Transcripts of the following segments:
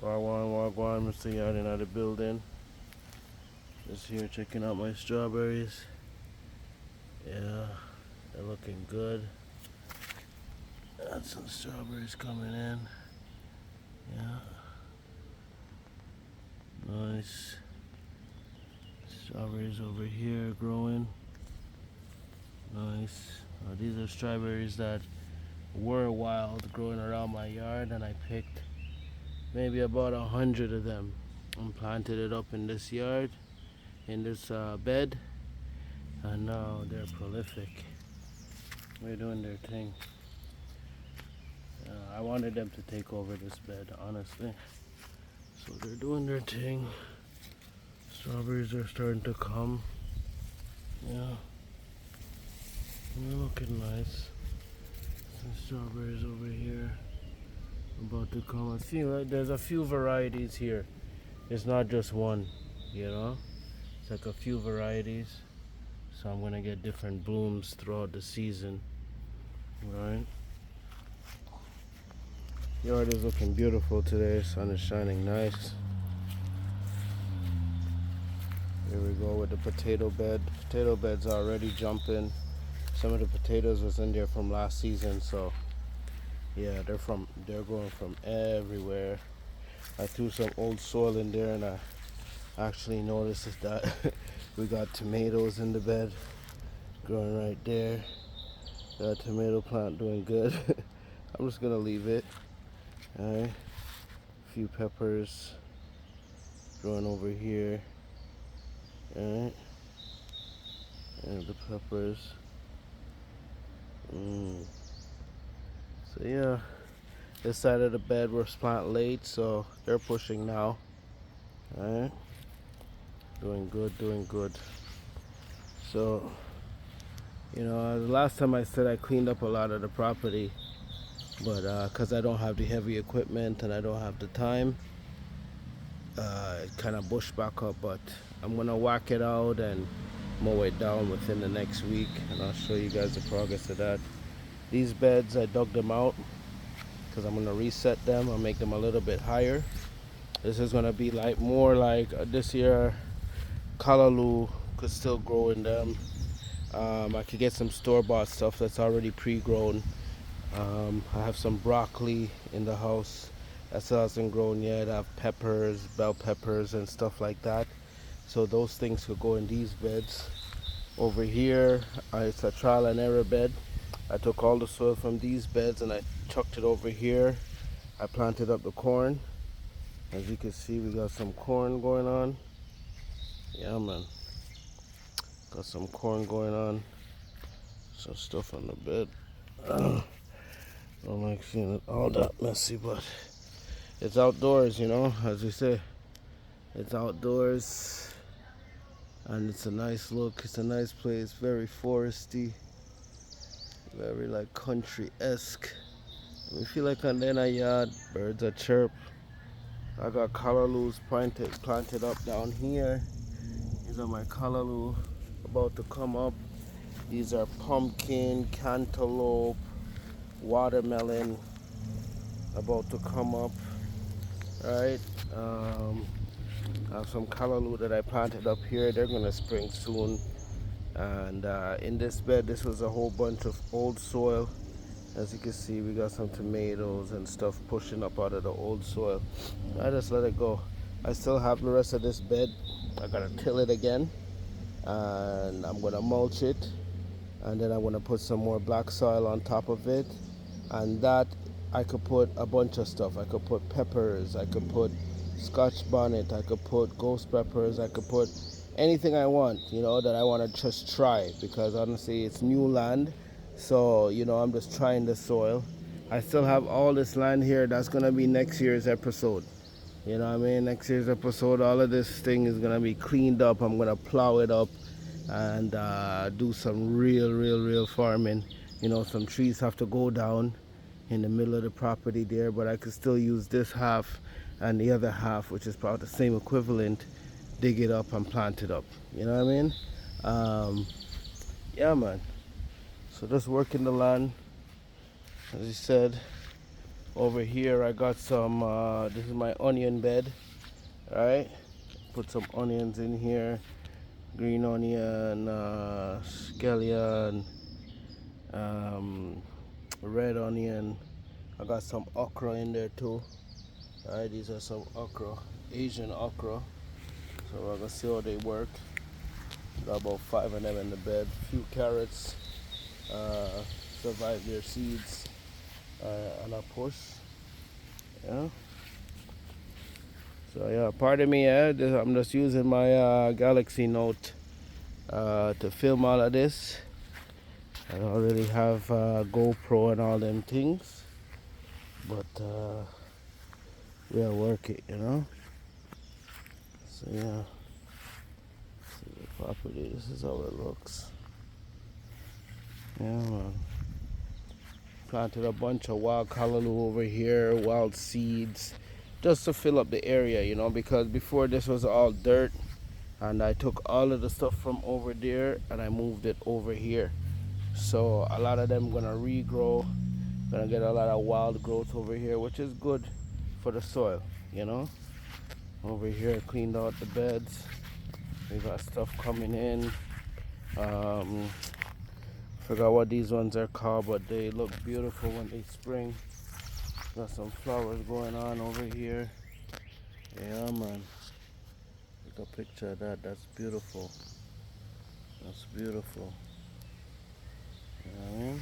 Wagwan, Mr.yardie in the building. Just here checking out my strawberries. Yeah, they're looking good. Got some strawberries coming in. Yeah, nice. Strawberries over here growing. Nice. These are strawberries that were wild growing around my yard, and I picked maybe about 100 of them and planted it up in this yard, in this bed, and now they're prolific. They're doing their thing. I wanted them to take over this bed, honestly. So they're doing their thing. Strawberries are starting to come. Yeah, they're looking nice. Some strawberries over here about to come. I feel like there's a few varieties here. It's not just one, you know? It's like a few varieties. So I'm gonna get different blooms throughout the season. Right? Yard is looking beautiful today. Sun is shining nice. Here we go with the potato bed. The potato bed's already jumping. Some of the potatoes was in there from last season, so yeah, they're growing from everywhere. I threw some old soil in there, and I actually noticed that we got tomatoes in the bed growing right there. Got a tomato plant doing good. I'm just gonna leave it. Alright. A few peppers growing over here. Alright. And the peppers. So yeah, this side of the bed was planted late, so they're pushing now. Alright. Doing good, doing good. So, the last time I said I cleaned up a lot of the property, but because I don't have the heavy equipment and I don't have the time, it kind of bushed back up. But I'm gonna whack it out and mow it down within the next week, and I'll show you guys the progress of that. These beds, I dug them out because I'm gonna reset them. I'll make them a little bit higher. This is gonna be like more like this year. Callaloo could still grow in them. I could get some store-bought stuff that's already pre-grown. I have some broccoli in the house that still hasn't grown yet. I have peppers, bell peppers, and stuff like that. So those things could go in these beds. Over here, it's a trial and error bed. I took all the soil from these beds and I chucked it over here. I planted up the corn. As you can see, we got some corn going on. Yeah, man. Got some corn going on. Some stuff on the bed. Don't like seeing it all that messy, but it's outdoors, as we say. It's outdoors. And it's a nice look. It's a nice place. Very foresty. Very like country-esque. We feel like I'm in a yard. Birds are chirp. I got callaloo's planted up down here. These are my callaloo about to come up. These are pumpkin, cantaloupe, watermelon about to come up. Right? I have some callaloo that I planted up here. They're gonna spring soon. And in this bed, this was a whole bunch of old soil. As you can see, we got some tomatoes and stuff pushing up out of the old soil. I just let it go. I still have the rest of this bed. I gotta till it again, and I'm gonna mulch it, and then I'm gonna put some more black soil on top of it, and that I could put a bunch of stuff. I could put peppers, I could put scotch bonnet, I could put ghost peppers, I could put anything I want, that I want to just try, because honestly it's new land. So I'm just trying the soil. I still have all this land here that's gonna be next year's episode. You know what I mean? Next year's episode, all of this thing is gonna be cleaned up. I'm gonna plow it up and do some real farming. Some trees have to go down in the middle of the property there, but I could still use this half and the other half, which is probably the same equivalent, dig it up and plant it up. You know what I mean? Yeah, man. So just working the land, as you said, Over here I got some, this is my onion bed, right? Put some onions in here, green onion, scallion, red onion. I got some okra in there too. Alright, these are some okra, Asian okra. So we're gonna see how they work. Got about 5 of them in the bed. Few carrots, survive their seeds, and a push. Yeah. So yeah, pardon me. I'm just using my Galaxy Note to film all of this. I don't really have GoPro and all them things, but we'll work it, you know. So yeah, see the property. This is how it looks. Yeah, man. Planted a bunch of wild callaloo over here, wild seeds, just to fill up the area, you know, because before this was all dirt, and I took all of the stuff from over there and I moved it over here. So a lot of them gonna regrow, gonna get a lot of wild growth over here, which is good for the soil, you know. Over here, cleaned out the beds. We got stuff coming in. Forgot what these ones are called, but they look beautiful when they spring. Got some flowers going on over here. Yeah, man. Take a picture of that. That's beautiful. That's beautiful. You know what I mean?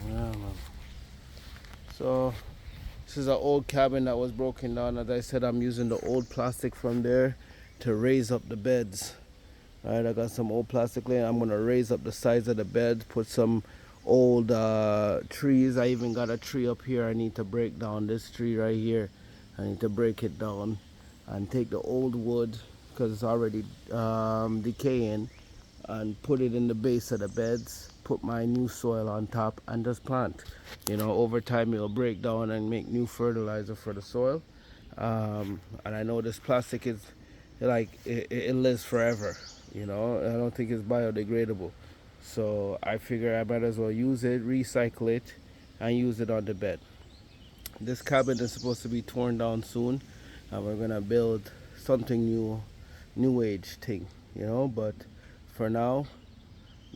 Yeah, man. So, this is an old cabin that was broken down. As I said, I'm using the old plastic from there to raise up the beds. Alright, I got some old plastic laying. I'm gonna raise up the sides of the bed, put some old trees. I even got a tree up here I need to break down. This tree right here, I need to break it down and take the old wood, because it's already decaying, and put it in the base of the beds, put my new soil on top, and just plant. You know, over time it'll break down and make new fertilizer for the soil. And I know this plastic is like it lives forever. You know, I don't think it's biodegradable. So I figure I might as well use it, recycle it, and use it on the bed. This cabin is supposed to be torn down soon, and we're gonna build something new age thing, you know. But for now,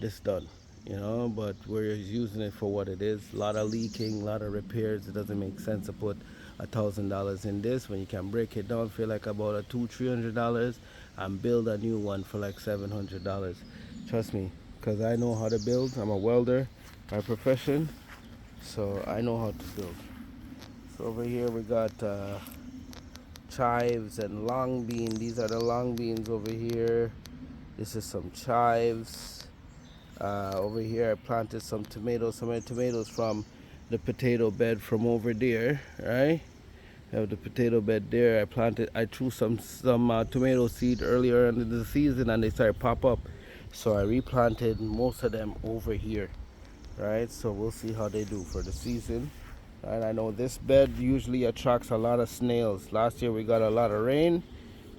this done, you know. But we're using it for what it is. A lot of leaking, a lot of repairs. It doesn't make sense to put $1,000 in this when you can break it down for like about a $200-300 and build a new one for like $700. Trust me, because I know how to build. I'm a welder by profession, so I know how to build. So over here we got chives and long bean. These are the long beans over here. This is some chives. Over here I planted some tomatoes, from the potato bed from over there, right? I have the potato bed there. I threw some tomato seed earlier in the season and they started pop up. So I replanted most of them over here, right? So we'll see how they do for the season. And I know this bed usually attracts a lot of snails. Last year we got a lot of rain,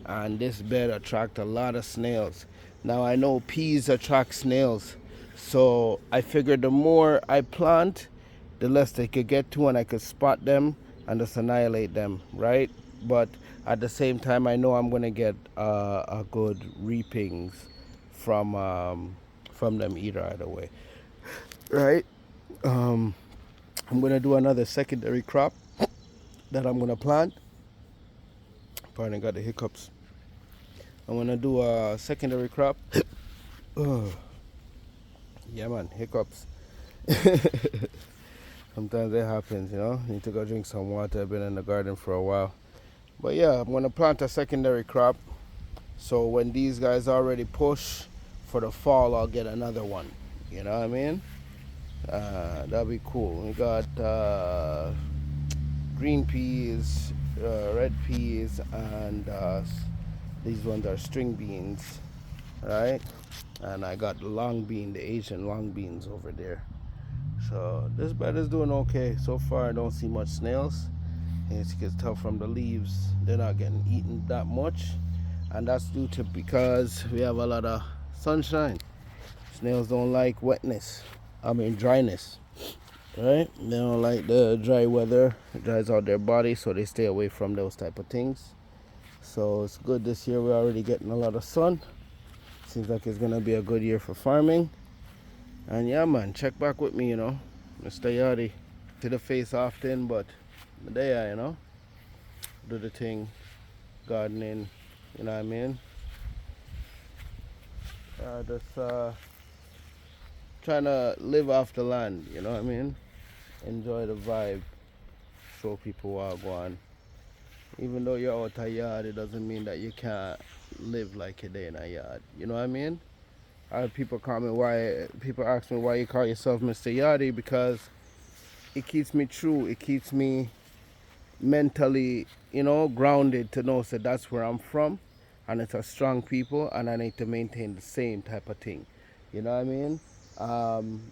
and this bed attracts a lot of snails. Now I know peas attract snails, so I figured the more I plant, the less they could get to, and I could spot them and just annihilate them, right? But at the same time, I know I'm gonna get a good reapings from them either way, right? I'm gonna do another secondary crop that I'm gonna plant. Pardon, got the hiccups. I'm gonna do a secondary crop. Yeah, man, hiccups. Sometimes it happens, you know. Need to go drink some water. I've been in the garden for a while. But yeah, I'm gonna plant a secondary crop. So when these guys already push for the fall, I'll get another one. You know what I mean? That'll be cool. We got green peas, red peas, and these ones are string beans, right? And I got the long bean, the Asian long beans over there. So this bed is doing okay. So far I don't see much snails. As you can tell from the leaves, they're not getting eaten that much. And that's due to because we have a lot of sunshine. Snails don't like wetness. I mean dryness. right? They don't like the dry weather. It dries out their body, so they stay away from those type of things. So it's good this year. We're already getting a lot of sun. Seems like it's gonna be a good year for farming. And yeah, man, check back with me, Mr. Yardie. To the face often, but there, do the thing, gardening, you know what I mean? Just trying to live off the land, you know what I mean? Enjoy the vibe, show people what I go on. Even though you're out a yard, it doesn't mean that you can't live like you're there in a yard. You know what I mean? I have people ask me why you call yourself Mr. Yardie, because it keeps me true. It keeps me mentally, grounded to know that that's where I'm from, and it's a strong people, and I need to maintain the same type of thing. You know what I mean?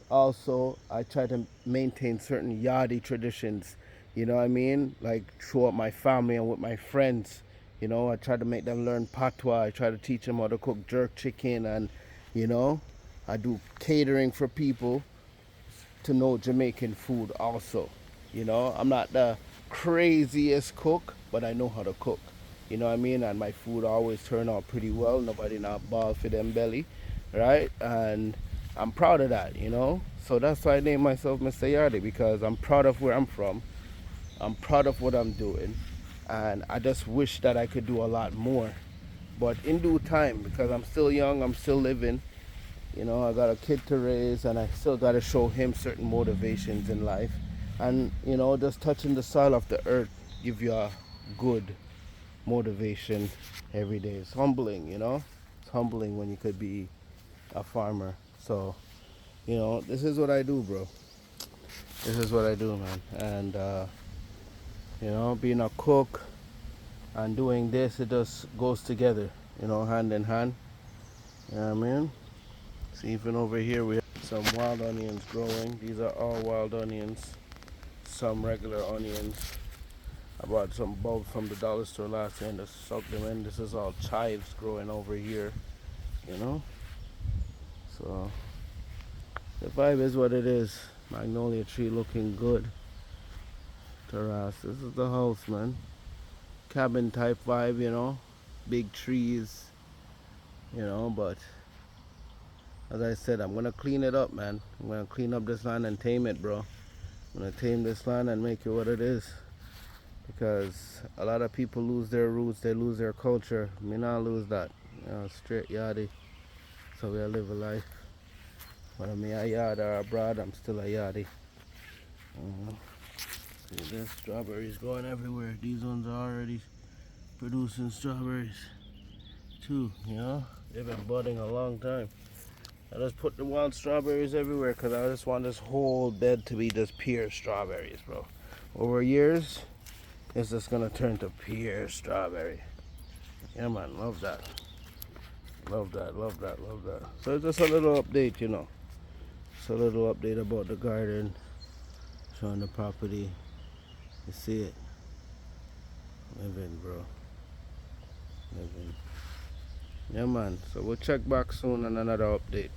Also, I try to maintain certain yardie traditions. You know what I mean? Like throughout my family and with my friends. I try to make them learn patois. I try to teach them how to cook jerk chicken, and you know, I do catering for people to know Jamaican food also. I'm not the craziest cook, but I know how to cook. You know what I mean? And my food always turn out pretty well. Nobody not ball for them belly, right? And I'm proud of that. So that's why I named myself Mr. Yardie, because I'm proud of where I'm from. I'm proud of what I'm doing. And I just wish that I could do a lot more. But in due time, because I'm still young, I'm still living, I got a kid to raise, and I still got to show him certain motivations in life. And, just touching the soil of the earth give you a good motivation every day. It's humbling. It's humbling when you could be a farmer. So, this is what I do, bro. This is what I do, man. And, being a cook and doing this, it just goes together, hand in hand. You know what I mean? See, even over here we have some wild onions growing. These are all wild onions. Some regular onions. I bought some bulbs from the dollar store last year and just soaked them in. This is all chives growing over here, you know? So the vibe is what it is. Magnolia tree looking good. Terrace. This is the house, man. Cabin type vibe. Big trees, but as I said, I'm gonna clean it up, man. I'm gonna clean up this land and tame it, bro. I'm gonna tame this land and make it what it is. Because a lot of people lose their roots, they lose their culture. Me not lose that. Straight yardie. So we live a life. Whether me a yard or abroad, I'm still a yardie. See, there's strawberries growing everywhere. These ones are already producing strawberries too, They've been budding a long time. I just put the wild strawberries everywhere because I just want this whole bed to be just pure strawberries, bro. Over years, it's just gonna turn to pure strawberry. Yeah, man, love that. Love that, love that, love that. So just a little update, It's a little update about the garden, showing the property. You see it. Living, bro. Living. Yeah, man. So we'll check back soon on another update.